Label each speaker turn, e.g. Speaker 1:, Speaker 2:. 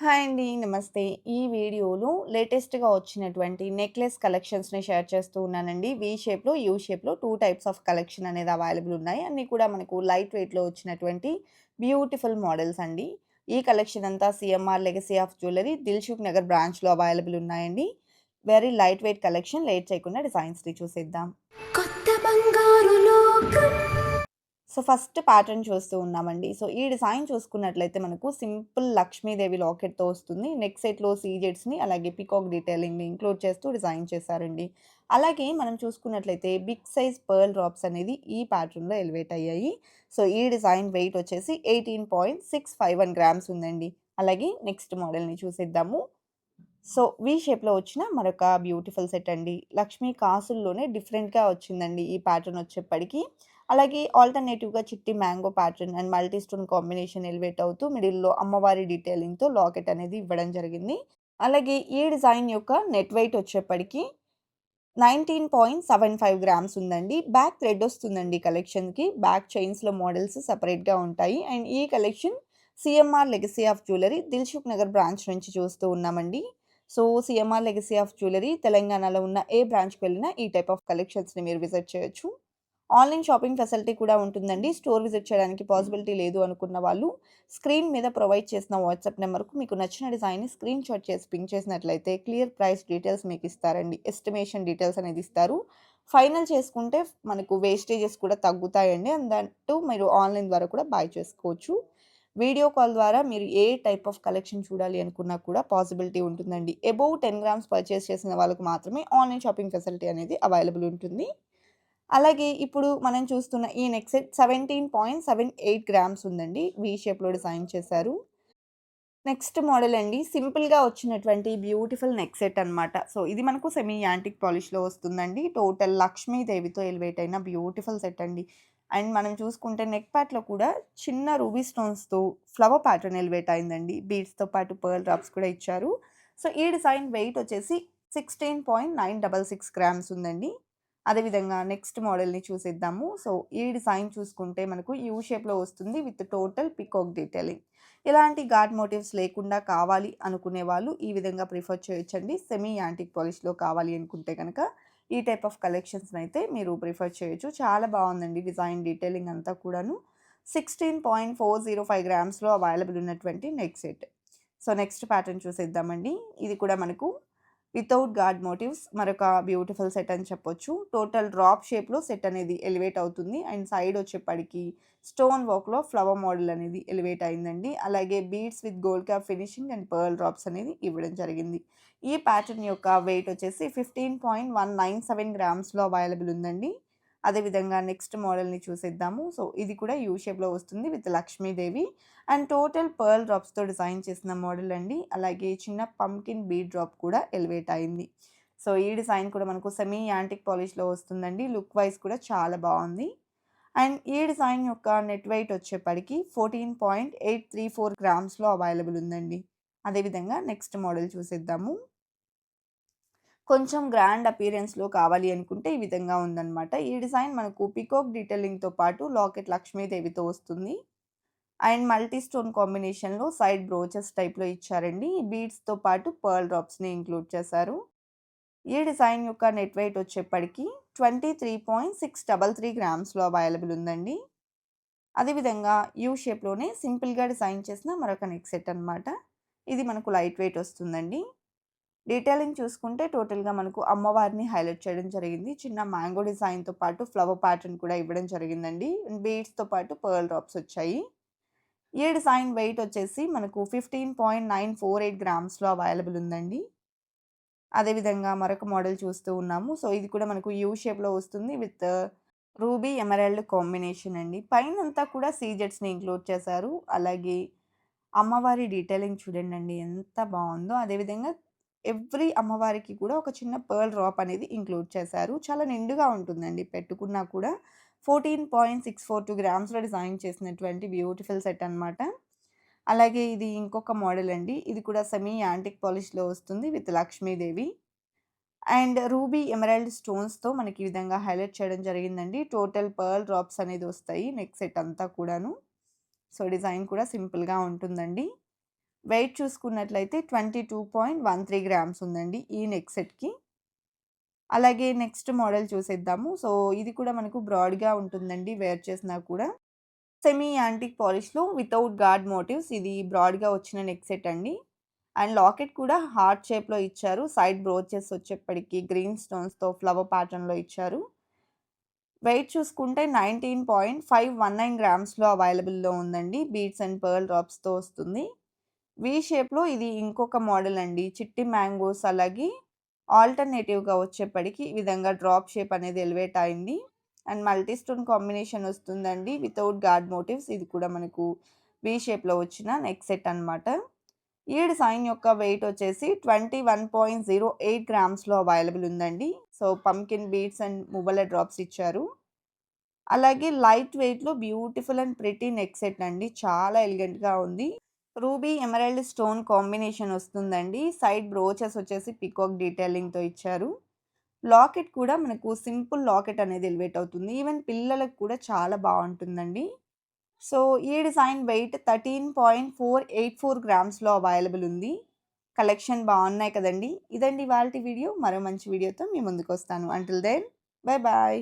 Speaker 1: Hi అండి. నమస్తే. ఈ వీడియోలో లేటెస్ట్‌గా వచ్చినటువంటి నెక్లెస్ కలెక్షన్స్‌ని షేర్ చేస్తూ ఉన్నానండి. వి షేప్‌లో, యూ షేప్‌లో 2 టైప్స్ ఆఫ్ కలెక్షన్ అనేది అవైలబుల్ ఉన్నాయి. అన్నీ కూడా మనకు లైట్ వెయిట్‌లో వచ్చినటువంటి బ్యూటిఫుల్ మోడల్స్ అండి. ఈ కలెక్షన్ అంతా CMR legacy of jewellery Dilsukh Nagar బ్రాంచ్‌లో అవైలబుల్ ఉన్నాయండి. Very light weight collection. Late చేయకుండా డిజైన్స్‌ని చూసేద్దాం.
Speaker 2: కొత్త బంగారు లోకం.
Speaker 1: ఫస్ట్ ప్యాటర్న్ చూస్తూ ఉన్నామండి. ఈ డిజైన్ చూసుకున్నట్లయితే మనకు సింపుల్ లక్ష్మీదేవి లాకెట్‌తో వస్తుంది. నెక్ సెట్‌లో సీజెడ్స్‌ని అలాగే పీకాక్ డీటెయిలింగ్‌ని ఇంక్లూడ్ చేస్తూ డిజైన్ చేశారండి. అలాగే మనం చూసుకున్నట్లయితే బిగ్ సైజ్ పర్ల్ డ్రాప్స్ అనేది ఈ ప్యాటర్న్‌లో ఎలివేట్ అయ్యాయి. ఈ డిజైన్ వెయిట్ వచ్చేసి 18.651 గ్రామ్స్ ఉందండి. అలాగే నెక్స్ట్ మోడల్‌ని చూసేద్దాము. వి షేప్‌లో వచ్చిన మరొక బ్యూటిఫుల్ సెట్ అండి. లక్ష్మీ కాసుల్లోనే డిఫరెంట్‌గా వచ్చిందండి ఈ ప్యాటర్న్ వచ్చేప్పటికి. అలాగే ఆల్టర్‌నేటివ్‌గా చిట్టి mango pattern and multi stone combination elevate అవుతూ మిడిల్‌లో అమ్మవారి డీటెయిలింగ్‌తో లాకెట్ అనేది ఇవ్వడం జరిగింది. అలాగే ఈ డిజైన్ యొక్క నెట్ వెయిట్ వచ్చేప్పటికి 19.75 గ్రామ్స్ ఉందండి. బ్యాక్ థ్రెడ్ వస్తుందండి కలెక్షన్‌కి. బ్యాక్ చైన్స్‌లో మోడల్స్ సెపరేట్‌గా ఉంటాయి. అండ్ ఈ collection CMR legacy of jewellery Dilsukh Nagar branch నుంచి చూస్తూ ఉన్నామండి. సీఎంఆర్ లెగసీ ఆఫ్ జ్యువెలరీ తెలంగాణలో ఉన్న ఏ బ్రాంచ్‌కి వెళ్ళినా ఈ టైప్ ఆఫ్ కలెక్షన్స్‌ని మీరు విజిట్ చేయొచ్చు. ఆన్‌లైన్ షాపింగ్ ఫెసిలిటీ కూడా ఉంటుందండి. స్టోర్ విజిట్ చేయడానికి పాసిబిలిటీ లేదు అనుకున్న వాళ్ళు స్క్రీన్ మీద ప్రొవైడ్ చేసిన వాట్సాప్ నంబర్‌కు మీకు నచ్చిన డిజైన్‌ని స్క్రీన్‌షాట్ చేసి పింగ్ చేసినట్లయితే క్లియర్ ప్రైస్ డీటెయిల్స్ మీకు ఇస్తారండి. ఎస్టిమేషన్ డీటెయిల్స్ అనేది ఇస్తారు. ఫైనల్ చేసుకుంటే మనకు వేస్టేజెస్ కూడా తగ్గుతాయండి. అండ్ దట్టు మీరు ఆన్‌లైన్ ద్వారా కూడా బై చేసుకోవచ్చు. వీడియో కాల్ ద్వారా మీరు ఏ టైప్ ఆఫ్ కలెక్షన్ చూడాలి అనుకున్నా కూడా పాసిబిలిటీ ఉంటుందండి. అబోవ్ 10 గ్రామ్స్ పర్చేస్ చేసిన వాళ్ళకి మాత్రమే ఆన్‌లైన్ షాపింగ్ ఫెసిలిటీ అనేది అవైలబుల్ ఉంటుంది. అలాగే ఇప్పుడు మనం చూస్తున్న ఈ నెక్ సెట్ 17.78 గ్రామ్స్ ఉందండి. వి షేప్‌లో డిజైన్ చేశారు. నెక్స్ట్ మోడల్ అండి. సింపుల్‌గా వచ్చినటువంటి బ్యూటిఫుల్ నెక్ సెట్ అన్నమాట. ఇది మనకు సెమీ యాంటిక్ పాలిష్‌లో వస్తుందండి. టోటల్ లక్ష్మీదేవితో ఎలివేట్ అయిన బ్యూటిఫుల్ సెట్ అండి. అండ్ మనం చూసుకుంటే నెక్ పార్ట్‌లో కూడా చిన్న రూబీ స్టోన్స్‌తో ఫ్లవర్ ప్యాటర్న్ ఎలివేట్ అయిందండి. బీడ్స్‌తో పాటు పర్ల్ డ్రాప్స్ కూడా ఇచ్చారు. ఈ డిజైన్ వెయిట్ వచ్చేసి 16.966 గ్రామ్స్ ఉందండి. అదేవిధంగా నెక్స్ట్ మోడల్‌ని చూసేద్దాము. ఈ డిజైన్ చూసుకుంటే మనకు యూ షేప్‌లో వస్తుంది విత్ టోటల్ పీకాక్ డీటెయిలింగ్. ఎలాంటి గాడ్ మోటివ్స్ లేకుండా కావాలి అనుకునే వాళ్ళు ఈ విధంగా ప్రిఫర్ చేయొచ్చండి. సెమీ యాంటిక్ పాలిష్‌లో కావాలి అనుకుంటే గనక ఈ టైప్ ఆఫ్ కలెక్షన్స్‌నైతే మీరు ప్రిఫర్ చేయొచ్చు. చాలా బావుందండి డిజైన్ డీటెయిలింగ్ అంతా కూడాను. 16.405 గ్రామ్స్‌లో అవైలబుల్ ఉన్నటువంటి నెక్ సెట్. నెక్స్ట్ ప్యాటర్న్ చూసేద్దామండి. ఇది కూడా మనకు వితౌట్ గాడ్ మోటివ్స్ మరొక బ్యూటిఫుల్ సెట్ అని చెప్పొచ్చు. టోటల్ డ్రాప్ షేప్‌లో సెట్ అనేది ఎలివేట్ అవుతుంది. అండ్ సైడ్ వచ్చేప్పటికి స్టోన్ వర్క్‌లో ఫ్లవర్ మోడల్ అనేది ఎలివేట్ అయిందండి. అలాగే beads with gold cap finishing and pearl drops అనేది ఇవ్వడం జరిగింది. ఈ ప్యాటర్న్ యొక్క వెయిట్ వచ్చేసి 15.197 గ్రామ్స్‌లో అవైలబుల్ ఉందండి. అదేవిధంగా నెక్స్ట్ మోడల్‌ని చూసేద్దాము. ఇది కూడా యూ షేప్‌లో వస్తుంది with Lakshmidevi and total pearl డ్రాప్స్‌తో డిజైన్ చేసిన మోడల్ అండి. అలాగే చిన్న పంకిన్ బీడ్ డ్రాప్ కూడా ఎలివేట్ అయింది. ఈ డిజైన్ కూడా మనకు సెమీ యాంటిక్ పాలిష్‌లో వస్తుందండి. లుక్ వైస్ కూడా చాలా బావుంది. అండ్ ఈ డిజైన్ యొక్క నెట్ వెయిట్ వచ్చేప్పటికి 14.834 గ్రామ్స్‌లో అవైలబుల్ ఉందండి. అదేవిధంగా నెక్స్ట్ మోడల్ చూసేద్దాము. కొంచెం గ్రాండ్ అపియరెన్స్‌లో కావాలి అనుకుంటే ఈ విధంగా ఉందన్నమాట. ఈ డిజైన్ మనకు పీకాక్ డీటెయిలింగ్‌తో పాటు లాకెట్ లక్ష్మీదేవితో వస్తుంది. అండ్ మల్టీ స్టోన్ కాంబినేషన్‌లో సైడ్ బ్రోచెస్ టైప్‌లో ఇచ్చారండి. బీడ్స్‌తో పాటు పర్ల్ డ్రాప్స్‌ని ఇంక్లూడ్ చేశారు. ఈ డిజైన్ యొక్క నెట్ వెయిట్ వచ్చేప్పటికి 23.633 గ్రామ్స్‌లో అవైలబుల్ ఉందండి. అదేవిధంగా యూ షేప్‌లోనే సింపుల్‌గా డిజైన్ చేసిన మరొక నెక్ సెట్ అన్నమాట. ఇది మనకు లైట్ వెయిట్ వస్తుందండి. డీటెయిలింగ్ చూసుకుంటే టోటల్‌గా మనకు అమ్మవారిని హైలైట్ చేయడం జరిగింది. చిన్న మ్యాంగో డిజైన్‌తో పాటు ఫ్లవర్ ప్యాటర్న్ కూడా ఇవ్వడం జరిగిందండి. బీడ్స్‌తో పాటు పర్ల్ డ్రాప్స్ వచ్చాయి. ఈ డిజైన్ వెయిట్ వచ్చేసి మనకు 15.948 గ్రామ్స్‌లో అవైలబుల్ ఉందండి. అదేవిధంగా మరొక మోడల్ చూస్తూ ఉన్నాము. ఇది కూడా మనకు యూ షేప్‌లో వస్తుంది విత్ రూబీ ఎమరాల్డ్ కాంబినేషన్ అండి. పైనంతా కూడా సీజెట్స్‌ని ఇంక్లూడ్ చేశారు. అలాగే అమ్మవారి డీటెయిలింగ్ చూడండండి ఎంత బావుందో. అదేవిధంగా ఎవ్రి అమ్మవారికి కూడా ఒక చిన్న పర్ల్ డ్రాప్ అనేది ఇంక్లూడ్ చేశారు. చాలా నిండుగా ఉంటుందండి పెట్టుకున్నా కూడా. 14.642 గ్రామ్స్‌లో డిజైన్ చేసినటువంటి బ్యూటిఫుల్ సెట్ అన్నమాట. అలాగే ఇది ఇంకొక మోడల్ అండి. ఇది కూడా సెమీ యాంటిక్ పాలిష్‌లో వస్తుంది with Lakshmidevi. And ruby emerald స్టోన్స్‌తో మనకి ఈ విధంగా హైలైట్ చేయడం జరిగిందండి. టోటల్ పర్ల్ డ్రాప్స్ అనేది వస్తాయి నెక్ సెట్ అంతా కూడాను. డిజైన్ కూడా సింపుల్‌గా ఉంటుందండి. వెయిట్ చూసుకున్నట్లయితే 22.13 గ్రామ్స్ ఉందండి ఈ నెక్ సెట్‌కి. అలాగే నెక్స్ట్ మోడల్ చూసేద్దాము. సో, ఇది కూడా మనకు బ్రాడ్‌గా ఉంటుందండి వేర్ చేసినా కూడా. సెమీ యాంటిక్ పాలిష్‌లో వితౌట్ గార్డ్ మోటివ్స్ ఇది బ్రాడ్‌గా వచ్చిన నెక్ సెట్ అండి. అండ్ లాకెట్ కూడా హార్ట్ షేప్‌లో ఇచ్చారు. సైడ్ బ్రోచెస్ వచ్చేప్పటికి గ్రీన్ స్టోన్స్‌తో ఫ్లవర్ ప్యాటర్న్‌లో ఇచ్చారు. వెయిట్ చూసుకుంటే 19.519 గ్రామ్స్‌లో అవైలబుల్‌లో ఉందండి. బీడ్స్ అండ్ పర్ల్ డ్రాప్స్‌తో వస్తుంది. వి షేప్‌లో ఇది ఇంకొక మోడల్ అండి. చిట్టి మ్యాంగోస్ అలాగే ఆల్టర్‌నేటివ్‌గా వచ్చేప్పటికి ఈ విధంగా డ్రాప్ షేప్ అనేది ఎలివేట్ అయింది. అండ్ మల్టీ స్టోన్ కాంబినేషన్ వస్తుందండి. వితౌట్ గార్డ్ మోటివ్స్ ఇది కూడా మనకు వి షేప్‌లో వచ్చిన నెక్ సెట్ అన్నమాట. ఈ డిజైన్ యొక్క వెయిట్ వచ్చేసి 21.08 గ్రామ్స్‌లో అవైలబుల్ ఉందండి. సో, పంకిన్ బీడ్స్ అండ్ మువ్వల డ్రాప్స్ ఇచ్చారు. అలాగే లైట్ వెయిట్‌లో beautiful and pretty neck set అండి. చాలా ఎలిగెంట్‌గా ఉంది. రూబీ ఎమరాల్డ్ స్టోన్ కాంబినేషన్ వస్తుందండి. సైడ్ బ్రోచెస్ వచ్చేసి పీకాక్ డీటెయిలింగ్‌తో ఇచ్చారు. లాకెట్ కూడా మనకు సింపుల్ లాకెట్ అనేది ఎలివేట్ అవుతుంది. ఈవెన్ పిల్లలకు కూడా చాలా బావుంటుందండి. సో, ఈ డిజైన్ వెయిట్ 13.484 గ్రామ్స్‌లో అవైలబుల్ ఉంది. కలెక్షన్ బావున్నాయి కదండీ! ఇదండి ఇవాల్టి వీడియో. మరో మంచి వీడియోతో మీ ముందుకొస్తాను. Until then bye bye.